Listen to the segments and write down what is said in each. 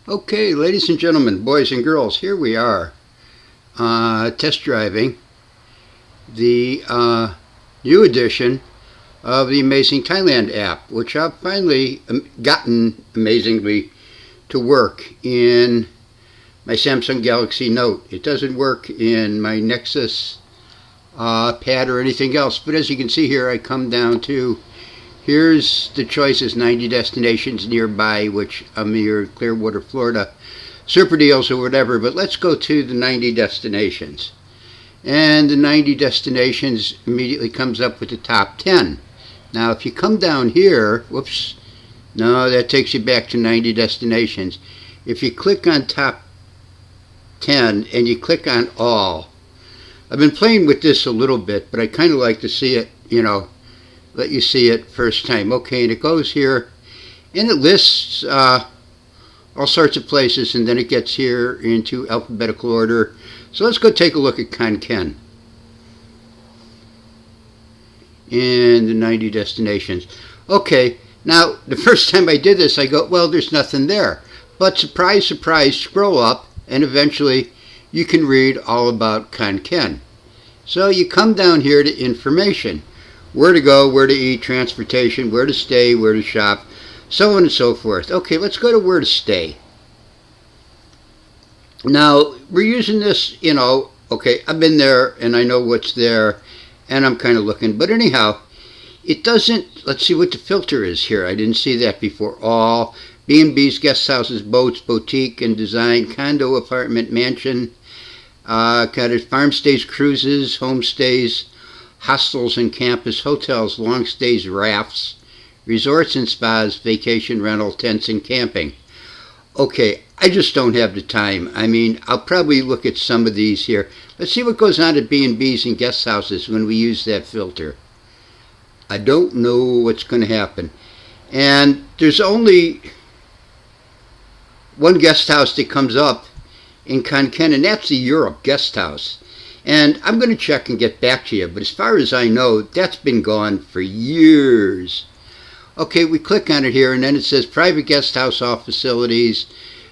Okay, ladies and gentlemen, boys and girls, here we are test driving the new edition of the Amazing Thailand app, which I've finally gotten amazingly to work in my Samsung Galaxy Note. It doesn't work in my Nexus pad or anything else, but as you can see here, I come down to here's the choices, 90 destinations nearby, which I'm here in Clearwater, Florida. Super deals or whatever, but let's go to the 90 destinations. And the 90 destinations immediately comes up with the top 10. Now, if you come down here, whoops, no, that takes you back to 90 destinations. If you click on top 10 and you click on all, I've been playing with this a little bit, but I kind of like to see it, let you see it first time. Okay, and it goes here, and it lists all sorts of places, and then it gets here into alphabetical order. So let's go take a look at Khon Kaen and the 90 destinations. Okay, now the first time I did this, I go, well, there's nothing there. But surprise, surprise, scroll up, and eventually you can read all about Khon Kaen. So you come down here to information. Where to go, where to eat, transportation, where to stay, where to shop, so on and so forth. Okay, let's go to where to stay. Now, we're using this, okay, I've been there and I know what's there and I'm kind of looking. But anyhow, it doesn't, let's see what the filter is here. I didn't see that before. All, B&Bs, guest houses, boats, boutique and design, condo, apartment, mansion, cottage, farm stays, cruises, homestays, hostels and campus, hotels, long stays, rafts, resorts and spas, vacation rental, tents and camping. Okay, I just don't have the time. I mean, I'll probably look at some of these here. Let's see what goes on at B&Bs and guest houses when we use that filter. I don't know what's going to happen. And there's only one guest house that comes up in Khon Kaen, and that's the Europe guest house. And I'm going to check and get back to you, but as far as I know, that's been gone for years. Okay, we click on it here, and then it says private guest house off facilities.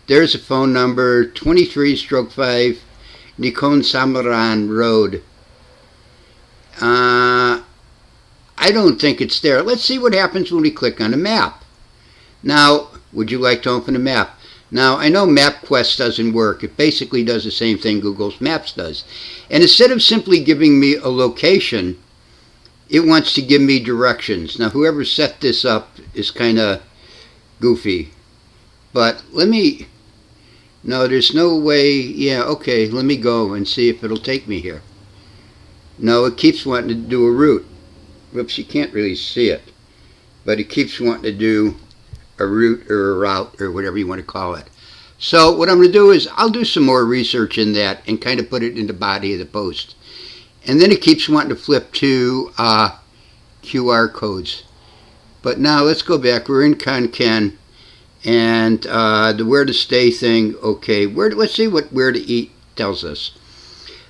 There's a phone number, 23/5 Nikon Samaran Road. I don't think it's there. Let's see what happens when we click on a map. Now, would you like to open a map? Now, I know MapQuest doesn't work. It basically does the same thing Google Maps does. And instead of simply giving me a location, it wants to give me directions. Now, whoever set this up is kind of goofy. But no, there's no way, yeah, okay, let me go and see if it'll take me here. No, it keeps wanting to do a route. Whoops, you can't really see it. But it keeps wanting to do a route or a route or whatever you want to call it. So what I'm going to do is I'll do some more research in that and kind of put it in the body of the post. And then it keeps wanting to flip to QR codes. But now let's go back. We're in Khon Kaen and the where to stay thing. Okay, let's see what where to eat tells us.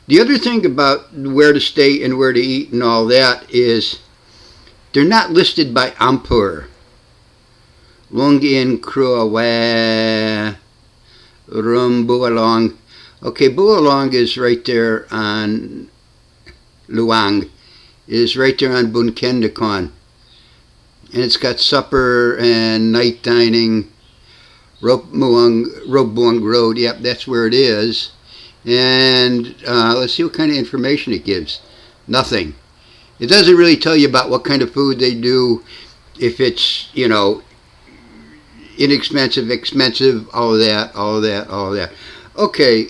The other thing about where to stay and where to eat and all that is they're not listed by Ampur. Long in Kruawa Rum Bualong. Okay, Bualong is right there on Luang. Is right there on Bun Kendakon. And it's got supper and night dining. Robuang Road. Yep, that's where it is. And let's see what kind of information it gives. Nothing. It doesn't really tell you about what kind of food they do. If it's, inexpensive, expensive, all of that. Okay,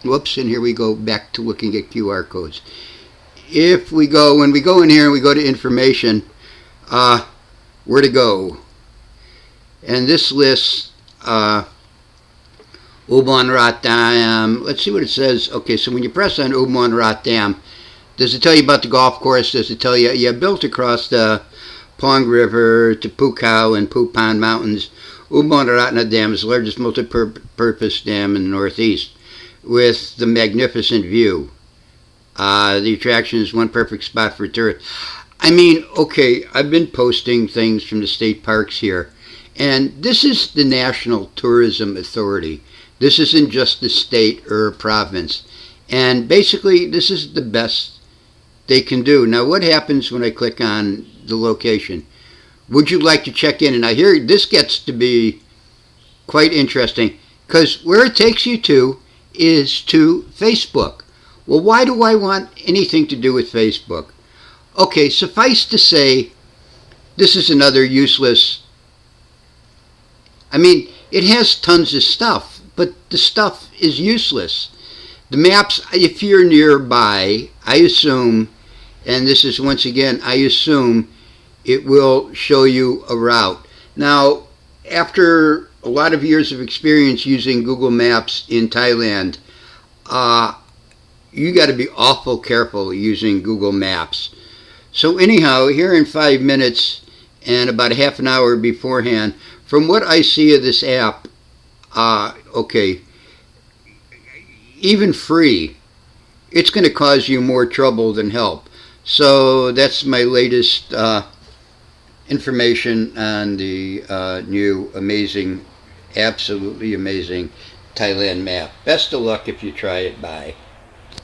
whoops, and here we go back to looking at QR codes. When we go in here and we go to information, where to go. And this lists Ubon Rat Dam. Let's see what it says. Okay, so when you press on Ubon Rat Dam, does it tell you about the golf course? Does it tell you, built across the Pong River to Pukau and Pupan Mountains. Ubon Ratna Dam is the largest multi-purpose dam in the Northeast with the magnificent view. The attraction is one perfect spot for tourists. I mean, okay, I've been posting things from the state parks here, And this is the National Tourism Authority. This isn't just a state or a province. And basically, this is the best they can do. Now, what happens when I click on the location? Would you like to check in? And I hear this gets to be quite interesting, because where it takes you to is to Facebook. Well, why do I want anything to do with Facebook? Okay, suffice to say, this is another useless... I mean, it has tons of stuff, but the stuff is useless. The maps, if you're nearby, I assume, and this is once again, I assume it will show you a route. Now, after a lot of years of experience using Google Maps in Thailand, you got to be awful careful using Google Maps. So anyhow, here in 5 minutes and about a half an hour beforehand, from what I see of this app, okay, even free, it's going to cause you more trouble than help. So that's my latest information on the new amazing, absolutely amazing Thailand map. Best of luck if you try it. Bye.